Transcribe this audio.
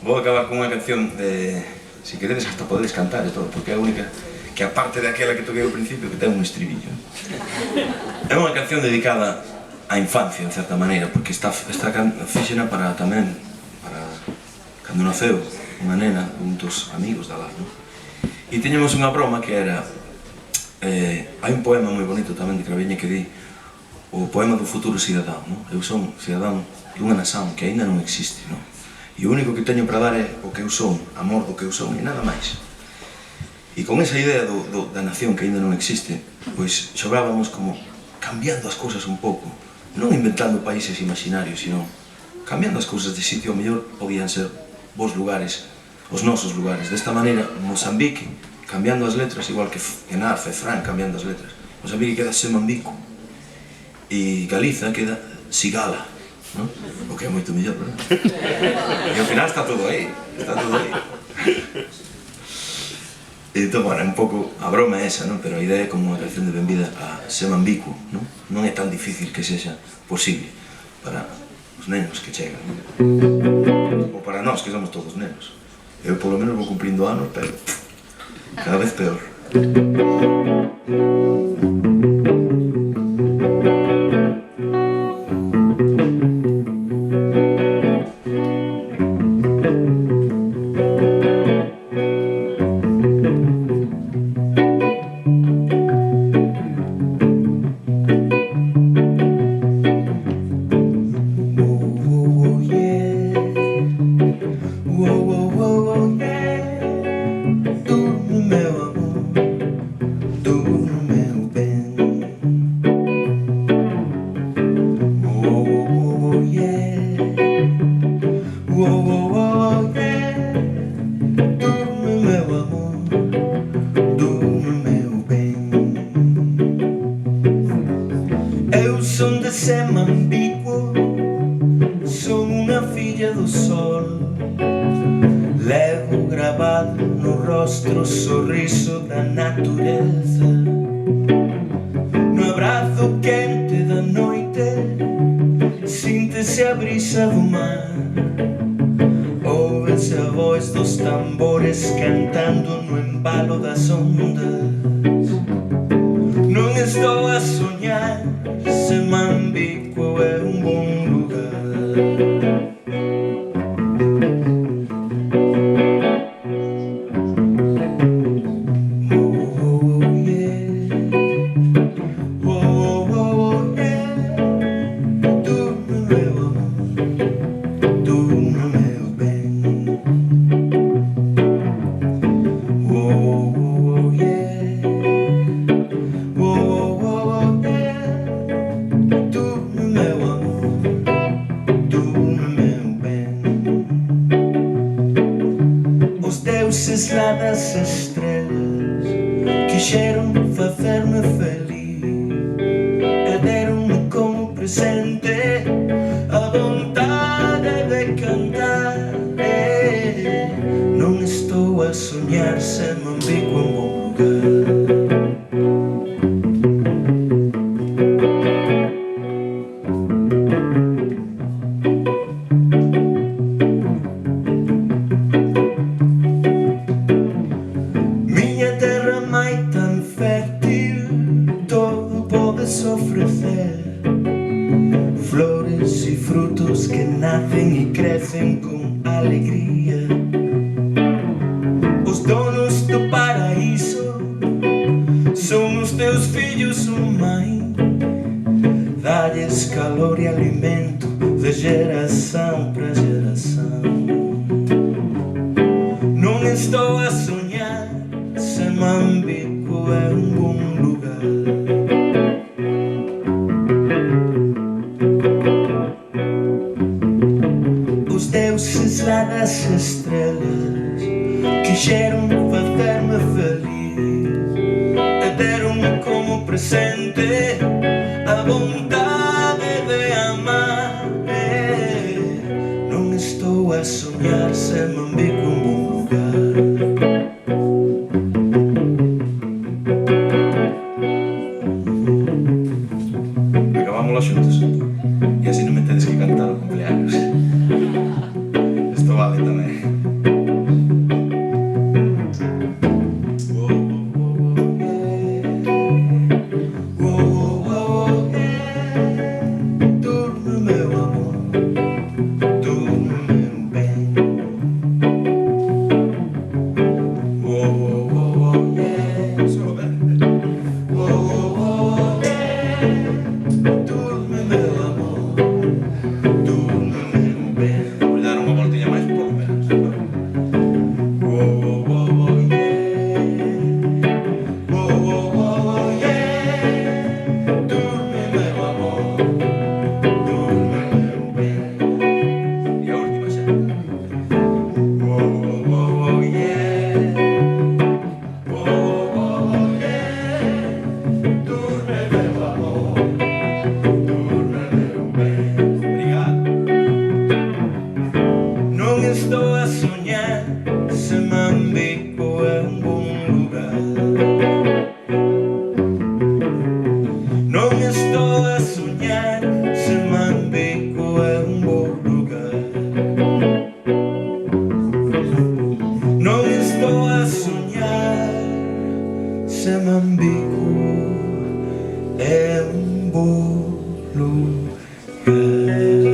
Vou acabar con unha canción de... Si queredes hasta podedes cantar e todo, porque é a única que aparte daquela que toquei ao principio que ten un estribillo. É unha canción dedicada á infancia, en certa maneira, porque esta fixena para tamén para cando naceu unha nena, un dos amigos da Laz, non? E tiñamos unha broma que era hai un poema moi bonito tamén de Craveña que di o poema do futuro cidadán, non? Eu son cidadán dunha nación que aínda non existe, non? E o único que teño para dar é o que eu son, amor do que eu son e nada máis. E con esa idea da nación que aínda non existe, pois xogábamos como cambiando as cousas un pouco, non inventando países imaginarios, sino cambiando as cousas de sitio. Ao mellor podían ser vos lugares, os nosos lugares. Desta maneira, Mozambique, cambiando as letras, igual que Narza e Fran cambiando as letras, Mozambique queda Semambico e Galiza queda Sigala, non? O que é moito mellor, verdad? E ao final está todo aí, está todo aí. Entón, bueno, un pouco a broma é esa, non? Pero a idea é como unha canción de benvida a Semambico, non? Non é tan difícil que sexa posible para os nenos que chegan, non? Ou para nós, que somos todos nenos. Eu, polo menos, vou cumprindo anos, pero cada vez peor. Eu son de Semambico, son unha filla do sol. Levo grabado no rostro o sorriso da natureza. No abrazo quente da noite síntese a brisa do mar. Ouve-se a voz dos tambores cantando no embalo das ondas. Non estou a soñar, Semambico é un bon lugar. Lá das estrelas quixeron facerme feliz e deron-me como presente a vontade de cantar. Non estou a soñar, Semambico é un bon lugar. Ofrecer flores y frutos que nacen y crecen con alegría. Os donos do paraíso son os teus fillos, oh mãe. Dalles calor e alimento de geração para geração. Non estou a sonhar, Semambico é un bon lugar. Os deuses lá das estrelas quixeron facerme feliz e deron-me como presente a vontade de amar. Non estou a soñar, Semambico é un bon lugar. Acabámoslo xuntos e así non me tedes que cantar o cumpleaños. é un bolo grande.